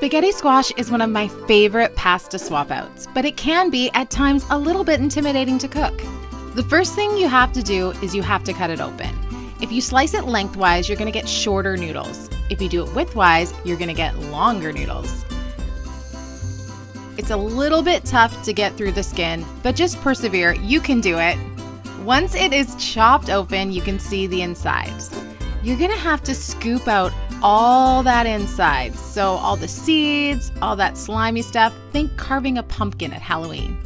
Spaghetti squash is one of my favorite pasta swap outs, but it can be at times a little bit intimidating to cook. The first thing you have to do is you have to cut it open. If you slice it lengthwise, you're going to get shorter noodles. If you do it widthwise, you're going to get longer noodles. It's a little bit tough to get through the skin, but just persevere, you can do it. Once it is chopped open, you can see the insides. You're gonna have to scoop out all that inside. So all the seeds, all that slimy stuff, think carving a pumpkin at Halloween.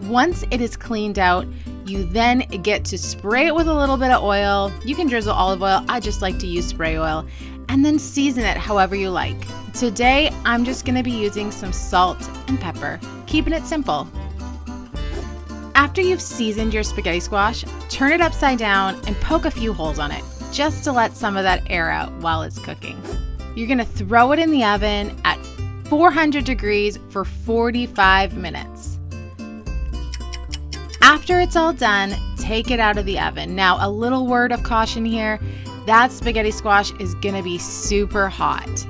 Once it is cleaned out, you then get to spray it with a little bit of oil. You can drizzle olive oil, I just like to use spray oil, and then season it however you like. Today, I'm just gonna be using some salt and pepper, keeping it simple. After you've seasoned your spaghetti squash, turn it upside down and poke a few holes on it, just to let some of that air out while it's cooking. You're gonna throw it in the oven at 400 degrees for 45 minutes. After it's all done, take it out of the oven. Now, a little word of caution here, that spaghetti squash is gonna be super hot.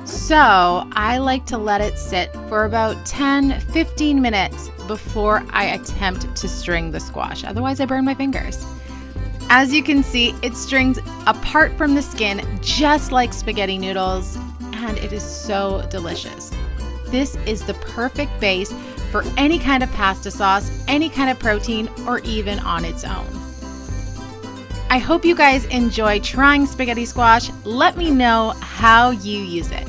So I like to let it sit for about 10-15 minutes before I attempt to string the squash. Otherwise, I burn my fingers. As you can see, it strings apart from the skin just like spaghetti noodles, and it is so delicious. This is the perfect base for any kind of pasta sauce, any kind of protein, or even on its own. I hope you guys enjoy trying spaghetti squash. Let me know how you use it.